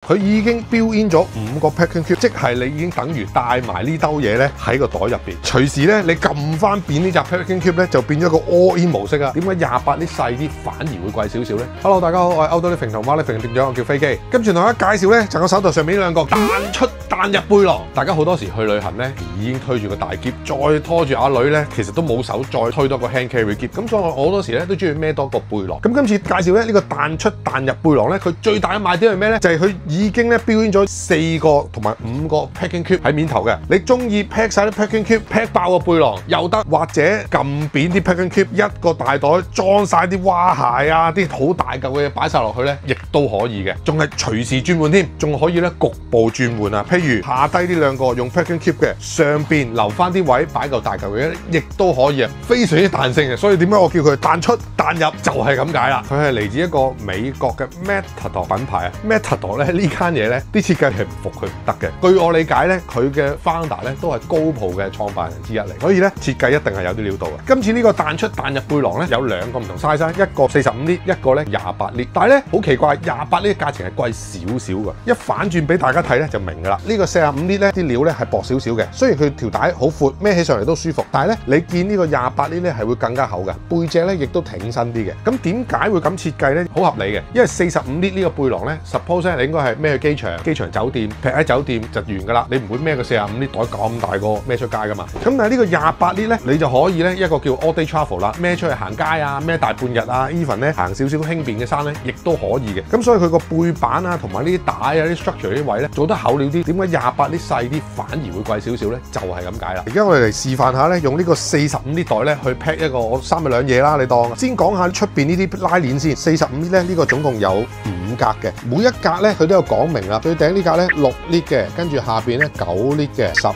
佢已經 build in 咗5個 packing cube， 即係你已經等於帶埋呢兜嘢咧喺個袋入邊，隨時咧你撳翻扁呢隻 packing cube 咧就變咗個 all in 模式啊！點解28呢細啲反而會貴少少咧 ？Hello， 大家好，我係Outdoor Living同Mark Living店長，我叫飛機。今次同大家介紹咧就我手頭上面呢兩個彈出彈入背囊。大家好多時去旅行咧已經推住個大篋，再拖住阿女咧，其實都冇手再推多個 hand carry 篋。咁所以我好多時咧都中意孭多個背囊。咁今次介紹咧呢個彈出彈入背囊咧，佢最大嘅賣點係咩咧？就係佢已經咧 build in 咗4個同埋5個 packing cube 喺面頭嘅。你中意 pack 晒啲 packing cube，pack 爆個背囊又得，或者撳扁啲 packing cube， 一個大袋裝晒啲蛙鞋啊，啲好大嚿嘅嘢擺晒落去咧，亦都可以嘅。仲係隨時轉換添，仲可以咧局部轉換啊。譬如下低呢兩個用 packing cube 嘅，上邊留翻啲位擺嚿大嚿嘢，亦都可以啊，非常之彈性嘅。所以點解我叫佢彈出彈入就係咁解啦。佢係嚟自一個美國嘅 Matador 品牌啊。Matador 咧呢間嘢咧啲設計係唔服佢唔得嘅。據我理解咧，佢嘅 founder 咧都係高普嘅創辦人之一嚟，所以咧設計一定係有啲料到嘅。今次呢個彈出彈入背囊咧有兩個唔同 size， 一個45 lit， 一個咧28 lit。但係咧好奇怪，28 lit 價錢係貴少少嘅。一反轉俾大家睇咧就明㗎啦。呢個45 lit 咧啲料咧係薄少少嘅，雖然佢條帶好闊，孭起上嚟都舒服，但係咧你見呢個28 lit 咧係會更加厚嘅，背脊咧亦都挺身啲嘅。咁點解會咁設計咧？好合理嘅，因為45 lit 呢個背囊咧 suppose 你應該係孭去機場酒店劈喺酒店就完㗎啦，你唔會孭個45 lit 袋咁大個孭出街㗎嘛。咁但係呢個28 lit 咧，你就可以咧一個叫 all day travel 啦，孭出去行街啊，孭大半日啊 ，even 咧行少少輕便嘅山咧，亦都可以嘅。咁所以佢個背板啊，同埋呢啲帶啊、啲 structure 啲位咧做得厚料啲。點解28 lit 細啲反而會貴少少咧？就係咁解啦。而家我哋嚟示範下咧，用呢個45 lit 袋咧去 pack 一個我3日2夜啦。你當先講下出邊呢啲拉鏈先。45 lit 咧呢個總共有5格嘅，每一格咧佢都有講明啦。最頂呢格咧6 lit 嘅，跟住下邊咧9 lit 嘅，15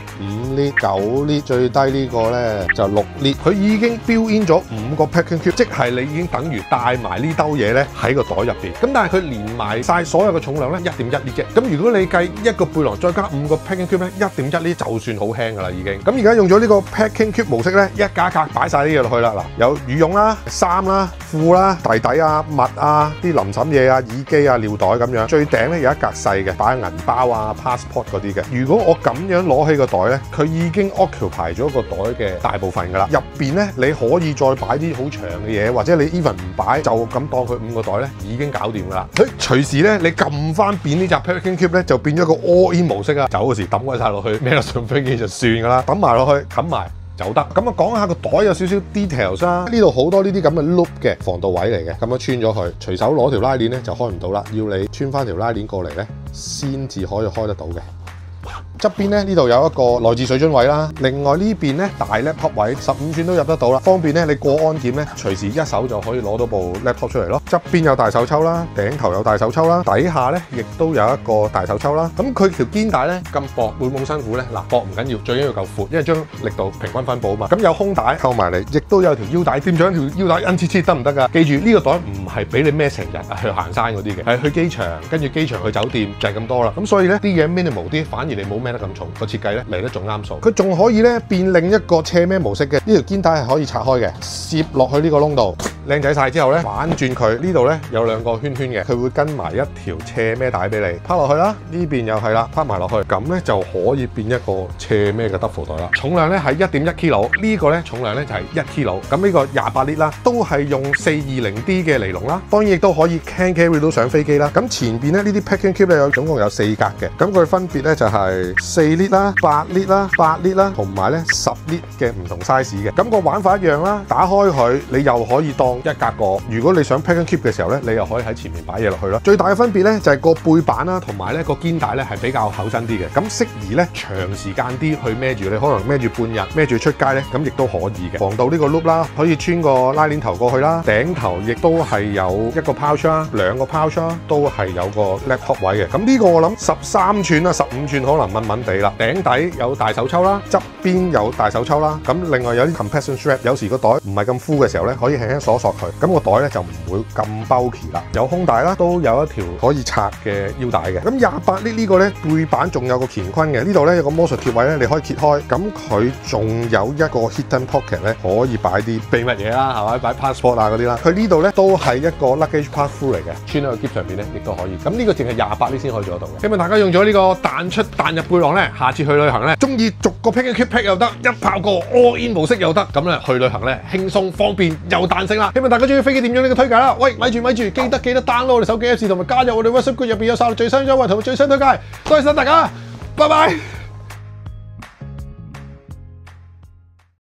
lit 9 lit， 最低呢個咧就6 lit。佢已經 build in 咗5個 packing cube， 即係你已經等於帶埋呢兜嘢咧喺個袋入邊。咁但係佢連埋晒所有嘅重量咧1.1 lit 嘅。咁如果你計一個背囊再加5個 packing cube 咧1.1 lit 就算好輕㗎啦已經。咁而家用咗呢個 packing cube 模式咧，一格一格擺晒啲嘢落去啦。嗱，有羽絨啦、衫啦、褲啦、底底啊、襪啊、啲臨審嘢啊、耳機啊、尿袋咁樣。最頂咧有一格細嘅，擺銀包啊、passport 嗰啲嘅。如果我咁樣攞起個袋咧，佢已經 occupy 咗個袋嘅大部分㗎啦。入邊咧你可以再擺啲好長嘅嘢，或者你 even 唔擺就咁當佢5個袋咧，已經搞掂㗎啦。佢隨時咧你撳翻扁呢隻 packing cube 咧，就變咗個 all in 模式啊！走嗰時抌鬼晒落去，孭落上飛機就算㗎啦，抌埋落去，冚埋就得。咁啊，講下個袋有少少 details 啦。呢度好多呢啲咁嘅 loop 嘅防盜位嚟嘅，咁樣穿咗佢，隨手攞條拉鏈咧就開唔到啦，要你穿翻條拉鏈過嚟咧，先至可以開得到嘅。側邊咧呢度有一個內置水樽位啦，另外呢邊咧大 laptop 位15寸都入得到啦，方便咧你過安檢咧隨時一手就可以攞到部 laptop 出嚟咯。側邊有大手抽啦，頂頭有大手抽啦，底下咧亦都有一個大手抽啦。咁佢條肩帶咧咁薄會冇辛苦咧？嗱，薄唔緊要，最緊要夠闊，因為將力度平均分佈啊嘛。咁有胸帶扣埋嚟，亦都有條腰帶，掂咗條腰帶切得唔得㗎？記住呢個袋唔係俾你孭成日去行山嗰啲嘅，係去機場跟住機場去酒店就係咁多啦。咁所以咧啲嘢 minimal 啲，反而你冇孭得咁重，個設計咧嚟得仲啱數。佢仲可以咧變另一個斜孭模式嘅，呢條肩帶係可以拆開嘅，攝落去呢個窿度，靚仔晒之後咧反轉佢，呢度咧有2個圈圈嘅，佢會跟埋一條斜孭帶俾你，拋落去啦，呢邊又係啦，拋埋落去，咁咧就可以變一個斜孭嘅 duffel 袋啦。重量咧係1.1 kg， 呢個咧重量咧就係1 kg。咁呢個28 lit 啦，都係用 420D 嘅尼龍啦，當然亦都可以 can carry 到上飛機啦。咁前邊咧呢啲 packing cube 咧總共有4格嘅，咁佢分別咧就係4 lit 啦、8 lit 啦、8 lit 啦，同埋咧10 lit 嘅唔同 size 嘅。咁個玩法一樣啦，打開佢，你又可以當一格過。如果你想 packing cube 嘅時候咧，你又可以喺前面擺嘢落去咯。最大嘅分別咧就係個背板啦，同埋咧個肩帶咧係比較厚身啲嘅，咁適宜咧長時間啲去孭住，你可能孭住半日，孭住出街咧，咁亦都可以嘅。防盜呢個 loop 啦，可以穿個拉鏈頭過去啦，頂頭亦都係有一個 pouch 啦，2個 pouch 啦，都係有個 laptop 位嘅。咁呢個我諗13寸啦、15寸可能問穩穩地啦。頂底有大手抽啦，側邊有大手抽啦。咁另外有啲 compression strap， 有時個袋唔係咁 full 嘅時候咧，可以輕輕鎖佢，咁個袋咧就唔會咁 bulky 啦。有胸帶啦，都有一條可以拆嘅腰帶嘅。咁28呢呢個咧背板仲有個乾坤嘅，呢度咧有個魔術貼位咧，你可以揭開，咁佢仲有一個 hidden pocket 咧，可以擺啲秘密嘢啦，係咪？擺 passport 啊嗰啲啦。佢呢度咧都係一個 luggage pass through 嚟嘅，穿喺個篋上邊咧亦都可以。咁呢個淨係28呢先可以做得到嘅。希望大家用咗呢個彈出彈入背囊咧，下次去旅行咧，中意逐個 pack and keep pack 又得，一炮過 all in 模式又得，咁咧去旅行咧輕鬆方便又彈性啦。希望大家中意飛機點樣呢個推介啦。喂，咪住，記得 download 我哋手機 Apps 同埋加入我哋 WhatsApp group，入邊有晒最新優惠同埋最新推介。多謝晒大家，拜拜。